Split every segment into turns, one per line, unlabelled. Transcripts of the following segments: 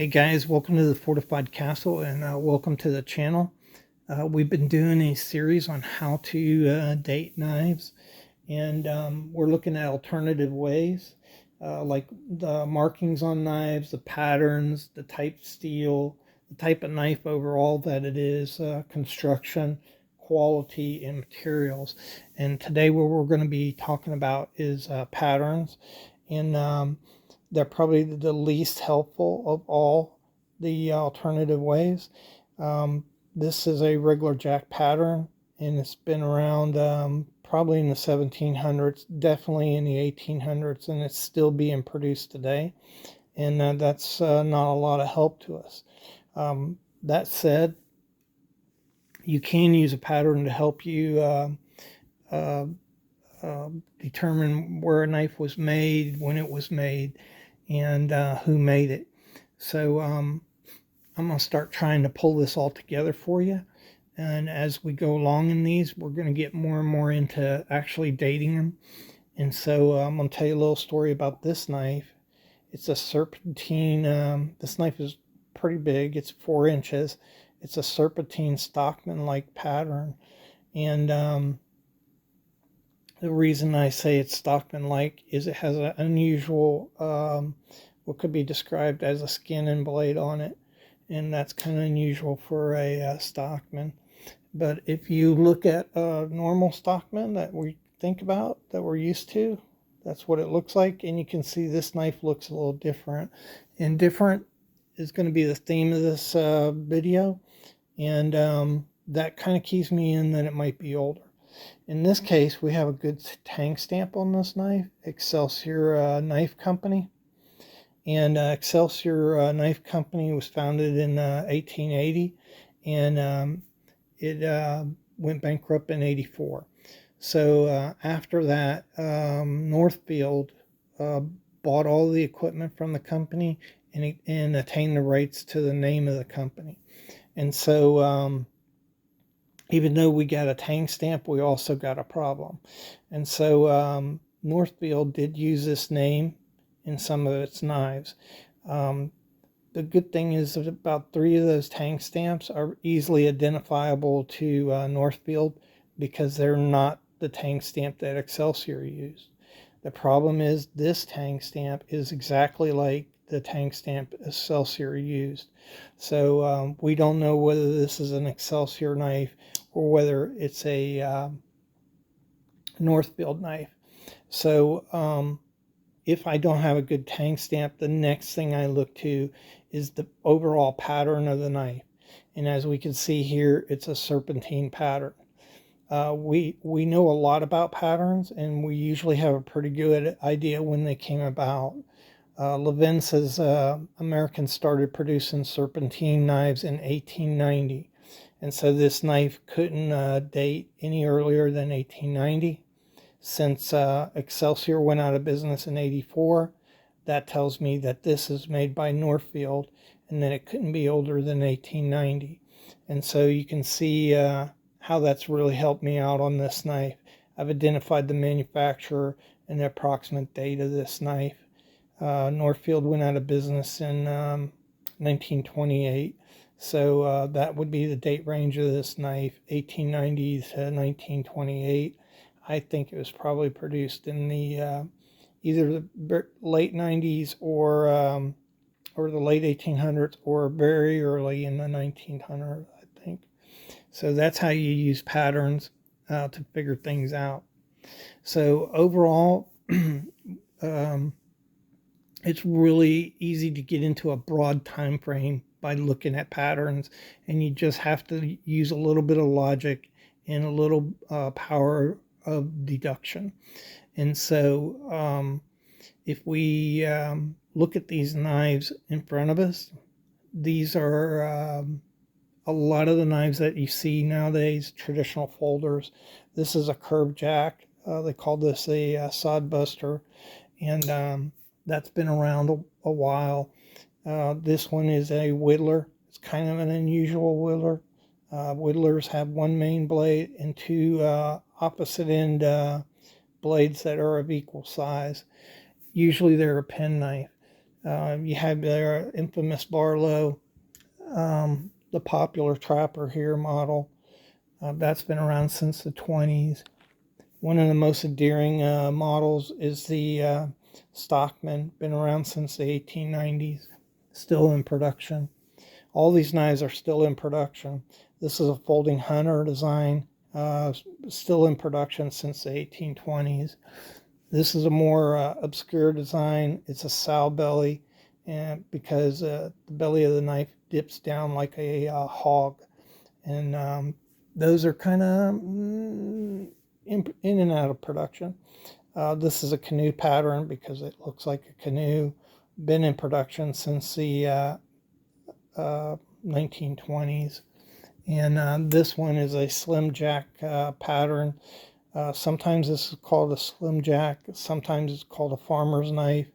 Hey guys, welcome to the Fortified Castle and welcome to the channel. We've been doing a series on how to date knives, and we're looking at alternative ways, like the markings on knives, the patterns, the type steel, the type of knife overall that it is, construction, quality, and materials. And today what we're going to be talking about is patterns, and they're probably the least helpful of all the alternative ways. This is a regular jack pattern, and it's been around probably in the 1700s, definitely in the 1800s, and it's still being produced today. And that's not a lot of help to us. That said, you can use a pattern to help you determine where a knife was made, when it was made, and who made it. So I'm going to start trying to pull this all together for you. And as we go along in these, we're going to get more and more into actually dating them. And so I'm going to tell you a little story about this knife. It's a serpentine. This knife is pretty big. It's 4 inches. It's a serpentine Stockman-like pattern. And the reason I say it's Stockman-like is it has an unusual, what could be described as a skin and blade on it. And that's kind of unusual for a Stockman. But if you look at a normal Stockman that we think about, that we're used to, that's what it looks like. And you can see this knife looks a little different. And different is going to be the theme of this video. And that kind of keys me in that it might be older. In this case, we have a good tang stamp on this knife, Excelsior Knife Company. And Excelsior Knife Company was founded in 1880, and it went bankrupt in 84. So after that, Northfield bought all the equipment from the company and attained the rights to the name of the company. And so even though we got a tang stamp, we also got a problem. And so Northfield did use this name in some of its knives. The good thing is that about 3 of those tang stamps are easily identifiable to Northfield because they're not the tang stamp that Excelsior used. The problem is this tang stamp is exactly like the tang stamp Excelsior used. So we don't know whether this is an Excelsior knife or whether it's a Northfield knife. So if I don't have a good tang stamp, the next thing I look to is the overall pattern of the knife. And as we can see here, it's a serpentine pattern. We know a lot about patterns, and we usually have a pretty good idea when they came about. Levin says Americans started producing serpentine knives in 1890. And so this knife couldn't date any earlier than 1890. Since Excelsior went out of business in 84, that tells me that this is made by Northfield and that it couldn't be older than 1890. And so you can see how that's really helped me out on this knife. I've identified the manufacturer and the approximate date of this knife. Northfield went out of business in 1928. So that would be the date range of this knife, 1890 to 1928. I think it was probably produced in the either the late 90s or the late 1800s or very early in the 1900s, I think. So that's how you use patterns to figure things out. So overall, it's really easy to get into a broad time frame by looking at patterns, and you just have to use a little bit of logic and a little power of deduction. And so if we look at these knives in front of us, these are a lot of the knives that you see nowadays, traditional folders. This is a curved jack. They call this a sod buster, and that's been around a while. This one is a whittler. It's kind of an unusual whittler. Whittlers have one main blade and 2 opposite end blades that are of equal size. Usually they're a pen knife. You have their infamous Barlow, the popular trapper here model. That's been around since the 20s. One of the most endearing models is the Stockman, been around since the 1890s, still in production. All these knives are still in production. This is a folding hunter design, still in production since the 1820s. This is a more obscure design. It's a sow belly, and because the belly of the knife dips down like a hog, and those are kind of in and out of production. This is a canoe pattern because it looks like a canoe. Been in production since the 1920s. And this one is a slim jack pattern. Sometimes this is called a slim jack, sometimes it's called a farmer's knife,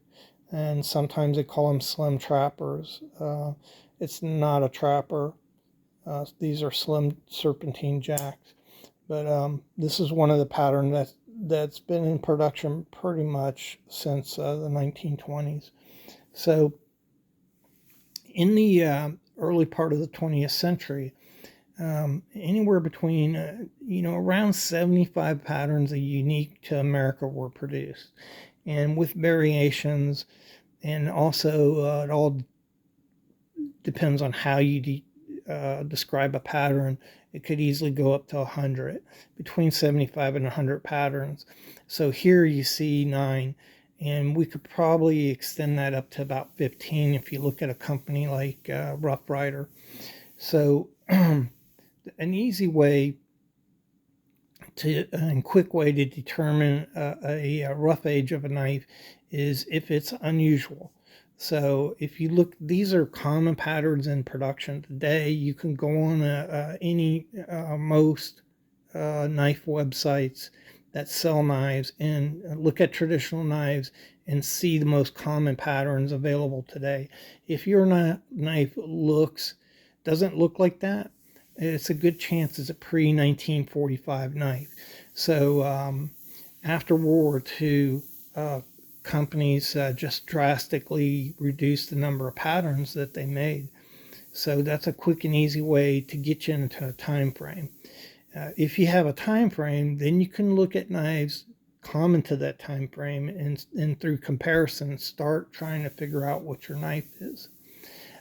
and sometimes they call them slim trappers. It's not a trapper. These are slim serpentine jacks. But this is one of the patterns that's been in production pretty much since the 1920s. So in the early part of the 20th century, anywhere between, around 75 patterns unique to America were produced, and with variations, and also it all depends on how you describe a pattern. It could easily go up to 100, between 75 and 100 patterns. So here you see 9, and we could probably extend that up to about 15 if you look at a company like Rough Rider. So an easy way and quick way to determine a rough age of a knife is if it's unusual. So if you look, these are common patterns in production today. You can go on most knife websites that sell knives and look at traditional knives and see the most common patterns available today. If your knife doesn't look like that, it's a good chance it's a pre-1945 knife. So after World War II, companies just drastically reduced the number of patterns that they made. So that's a quick and easy way to get you into a time frame. If you have a time frame, then you can look at knives common to that time frame, and through comparison start trying to figure out what your knife is.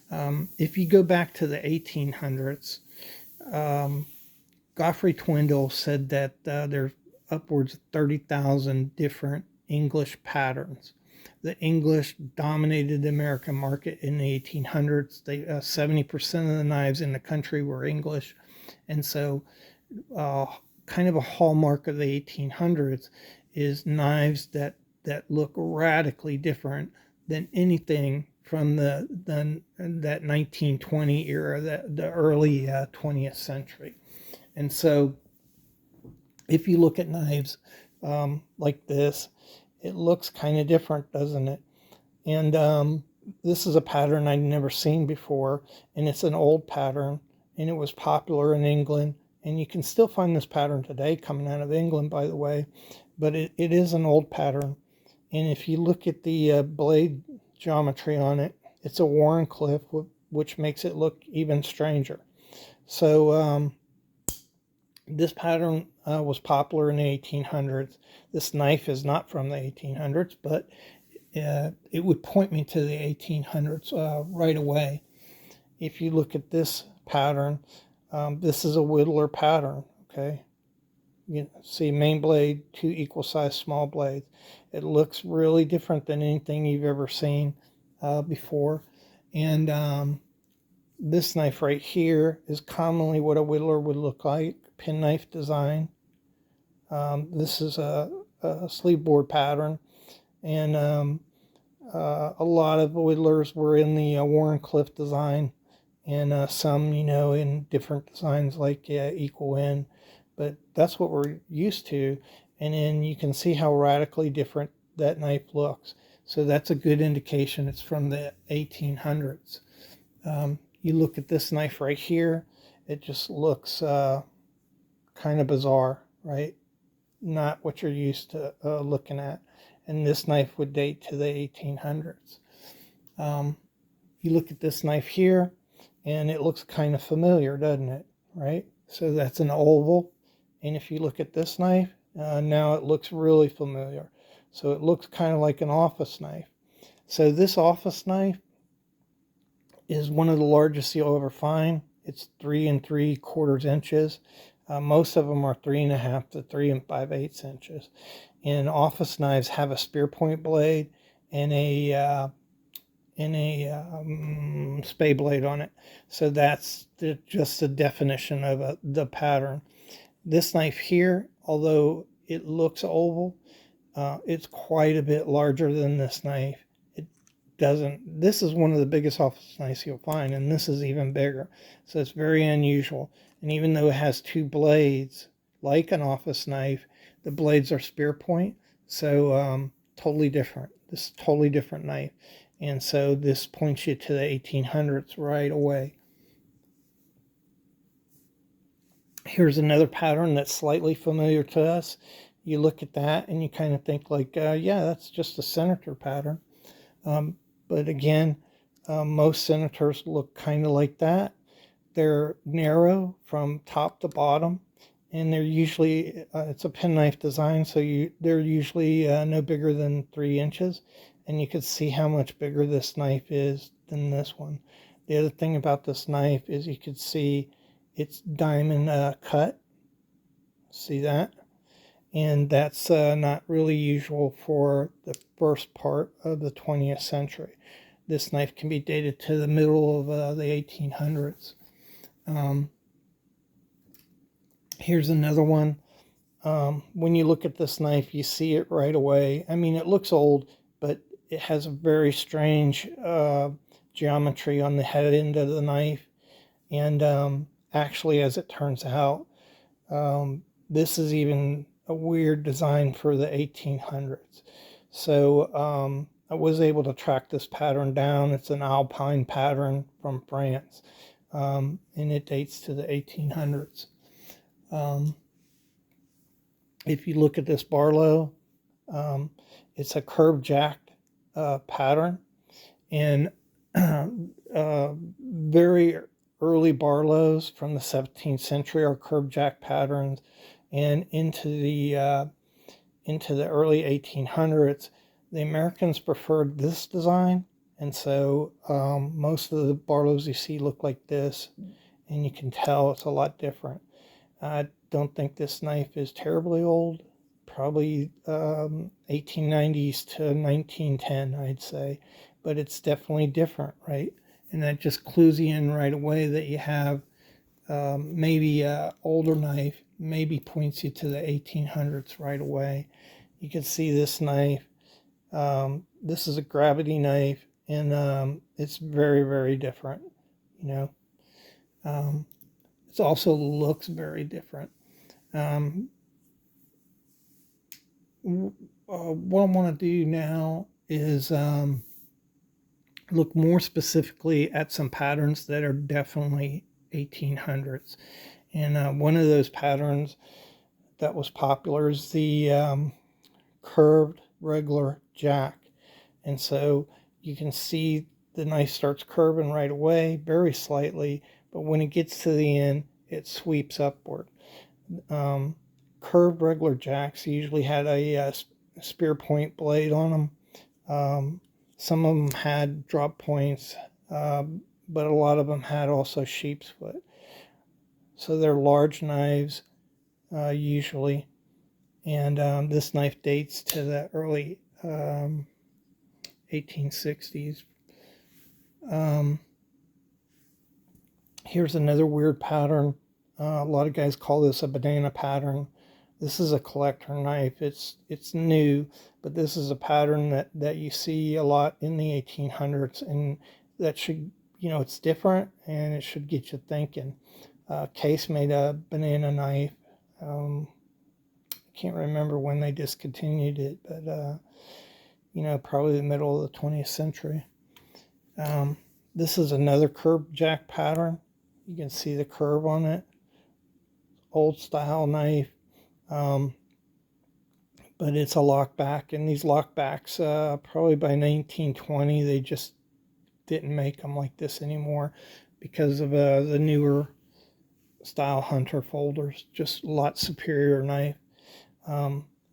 If you go back to the 1800s, Godfrey Twindle said that there's upwards of 30,000 different English patterns. The English dominated the American market in the 1800s. 70% of the knives in the country were English, and so kind of a hallmark of the 1800s is knives that look radically different than anything from that 1920 era, the early 20th century. And so if you look at knives like this, it looks kind of different, doesn't it? And this is a pattern I'd never seen before, and it's an old pattern, and it was popular in England, and you can still find this pattern today coming out of England, by the way, but it is an old pattern. And if you look at the blade geometry on it, it's a Wharncliffe, which makes it look even stranger. So this pattern was popular in the 1800s. This knife is not from the 1800s, but it would point me to the 1800s right away. If you look at this pattern, this is a Whittler pattern, okay? You see main blade, 2 equal size small blades. It looks really different than anything you've ever seen before. And this knife right here is commonly what a Whittler would look like, penknife design. This is a sleeve board pattern, and a lot of Whittlers were in the Wharncliffe design, and some, in different designs like equal end. But that's what we're used to, and then you can see how radically different that knife looks. So that's a good indication it's from the 1800s. You look at this knife right here, it just looks kind of bizarre, right? Not what you're used to looking at. And this knife would date to the 1800s. You look at this knife here, and it looks kind of familiar, doesn't it? Right? So that's an oval. And if you look at this knife, now it looks really familiar. So it looks kind of like an office knife. So this office knife is one of the largest you'll ever find. It's 3 3/4 inches. Most of them are 3.5 to 3 5/8 inches. And office knives have a spear point blade and a spay blade on it. So that's just the definition of the pattern. This knife here, although it looks oval, it's quite a bit larger than this knife. This is one of the biggest office knives you'll find, and this is even bigger. So it's very unusual. And even though it has 2 blades, like an office knife, the blades are spear point. So totally different. This is a totally different knife. And so this points you to the 1800s right away. Here's another pattern that's slightly familiar to us. You look at that and you kind of think like, yeah, that's just a senator pattern. But again, most senators look kind of like that. They're narrow from top to bottom, and they're usually, it's a penknife design, so they're usually no bigger than 3 inches. And you can see how much bigger this knife is than this one. The other thing about this knife is you can see it's diamond cut. See that? And that's not really usual for the first part of the 20th century. This knife can be dated to the middle of the 1800s. Here's another one. When you look at this knife, you see it right away. I mean, it looks old, but it has a very strange geometry on the head end of the knife. And actually, as it turns out, this is even a weird design for the 1800s. So I was able to track this pattern down. It's an Alpine pattern from France, and it dates to the 1800s. If you look at this Barlow, it's a curved jacked pattern, and very early Barlows from the 17th century are curved jack patterns, and into the early 1800s, the Americans preferred this design, and so most of the Barlows you see look like this, and you can tell it's a lot different. I don't think this knife is terribly old, probably 1890s to 1910, I'd say, but it's definitely different, right? And that just clues you in right away that you have maybe an older knife, maybe points you to the 1800s right away. You can see this knife. This is a gravity knife, and it's very, very different, you know. It also looks very different. What I want to do now is look more specifically at some patterns that are definitely 1800s. And one of those patterns that was popular is the curved regular jack. And so you can see the knife starts curving right away, very slightly, but when it gets to the end, it sweeps upward. Curved regular jacks usually had a spear point blade on them. Some of them had drop points, but a lot of them had also sheep's foot. So they're large knives, usually. And this knife dates to the early 1860s. Here's another weird pattern. A lot of guys call this a banana pattern. This is a collector knife. It's new, but this is a pattern that you see a lot in the 1800s, and that should, it's different, and it should get you thinking. Case made a banana knife. I can't remember when they discontinued it, but probably the middle of the 20th century. This is another curved jack pattern. You can see the curve on it. Old style knife. But it's a lockback, and these lockbacks, probably by 1920, they just didn't make them like this anymore because of the newer style Hunter folders. Just a lot superior knife.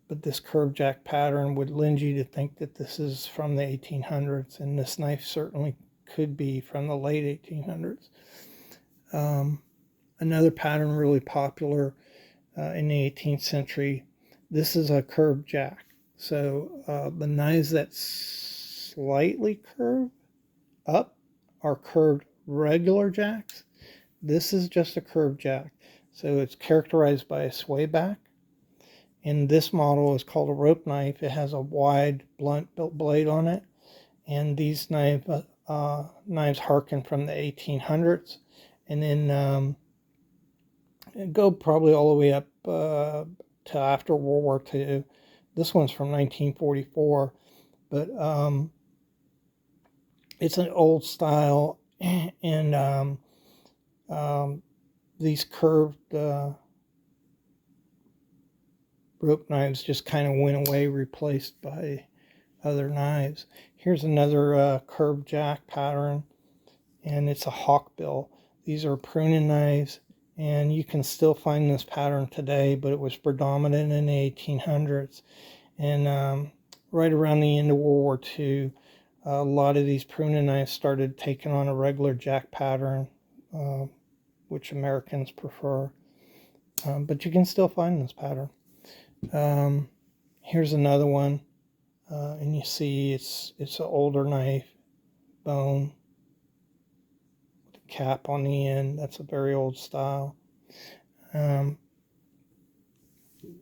But this curved jack pattern would lend you to think that this is from the 1800s, and this knife certainly could be from the late 1800s. Another pattern really popular in the 18th century, this is a curved jack. So the knives that slightly curve up are curved regular jacks. This is just a curved jack. So it's characterized by a sway back. And this model is called a rope knife. It has a wide blunt blade on it. And these knives harken from the 1800s. And then go probably all the way up to after World War II. This one's from 1944. But it's an old style. And these curved rope knives just kind of went away, replaced by other knives. Here's another curved jack pattern, and it's a hawkbill. These are pruning knives, and you can still find this pattern today, but it was predominant in the 1800s. And right around the end of World War II, a lot of these pruning knives started taking on a regular jack pattern, which Americans prefer. But you can still find this pattern. Here's another one, and you see it's an older knife, bone, with a cap on the end. That's a very old style.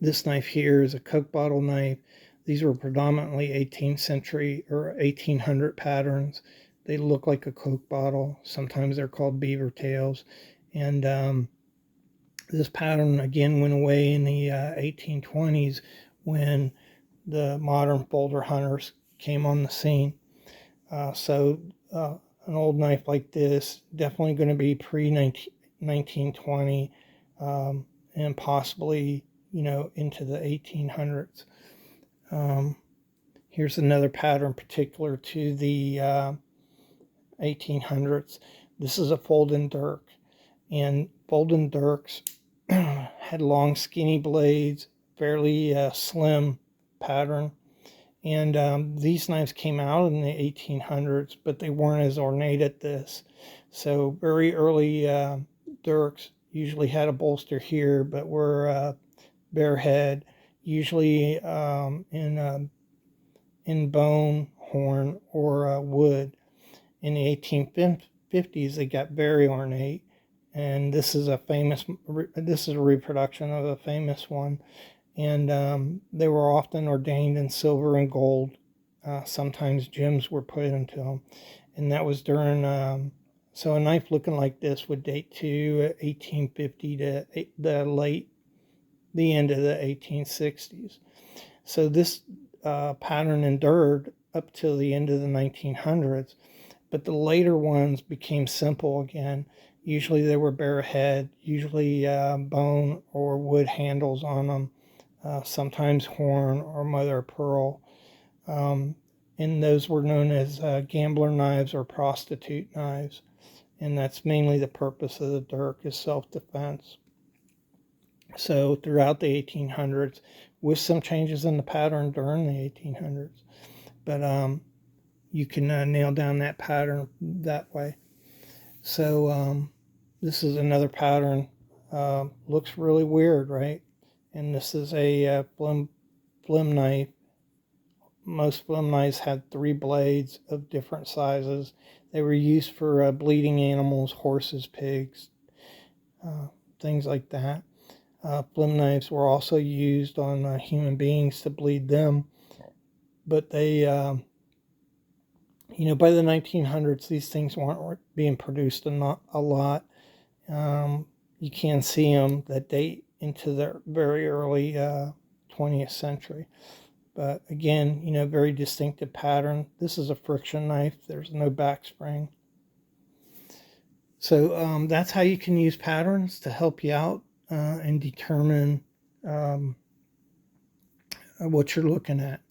This knife here is a Coke bottle knife. These were predominantly 18th century or 1800 patterns. They look like a Coke bottle. Sometimes they're called beaver tails. And this pattern again went away in the 1820s when the modern folder hunters came on the scene. So an old knife like this, definitely going to be pre-1920 and possibly, into the 1800s. Here's another pattern particular to the 1800s. This is a Folden Dirk. And Folden Dirks had long, skinny blades, fairly slim pattern. And these knives came out in the 1800s, but they weren't as ornate at this. So very early Dirks usually had a bolster here, but were bare head, usually in bone, horn, or wood. In the 1850s, they got very ornate. And this is a reproduction of a famous one. And they were often ordained in silver and gold. Sometimes gems were put into them. And that was during, so a knife looking like this would date to 1850 to the end of the 1860s. So this pattern endured up till the end of the 1900s. But the later ones became simple again. Usually they were bare head, usually bone or wood handles on them, sometimes horn or mother of pearl. And those were known as gambler knives or prostitute knives. And that's mainly the purpose of the dirk, is self-defense. So throughout the 1800s, with some changes in the pattern during the 1800s. But you can nail down that pattern that way. So this is another pattern. Looks really weird, right? And this is a flim knife. Most flim knives had 3 blades of different sizes. They were used for bleeding animals, horses, pigs, things like that. Flim knives were also used on human beings to bleed them. But they, by the 1900s, these things weren't being produced a lot. You can see them that date into the very early 20th century. But again, very distinctive pattern. This is a friction knife. There's no back spring. So that's how you can use patterns to help you out and determine what you're looking at.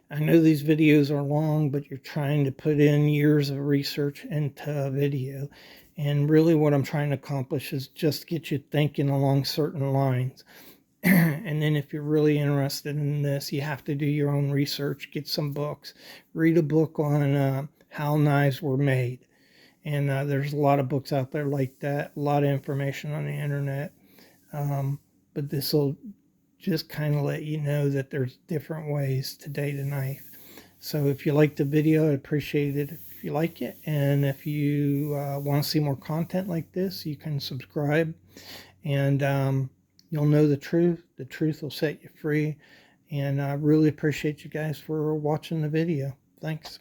I know these videos are long, but you're trying to put in years of research into a video. And really what I'm trying to accomplish is just get you thinking along certain lines. And then if you're really interested in this, you have to do your own research, get some books, read a book on how knives were made. And there's a lot of books out there like that, a lot of information on the internet. But this will just kind of let you know that there's different ways to date a knife. So if you like the video, I'd appreciate it if you like it. And if you want to see more content like this, you can subscribe. And you'll know the truth. The truth will set you free. And I really appreciate you guys for watching the video. Thanks.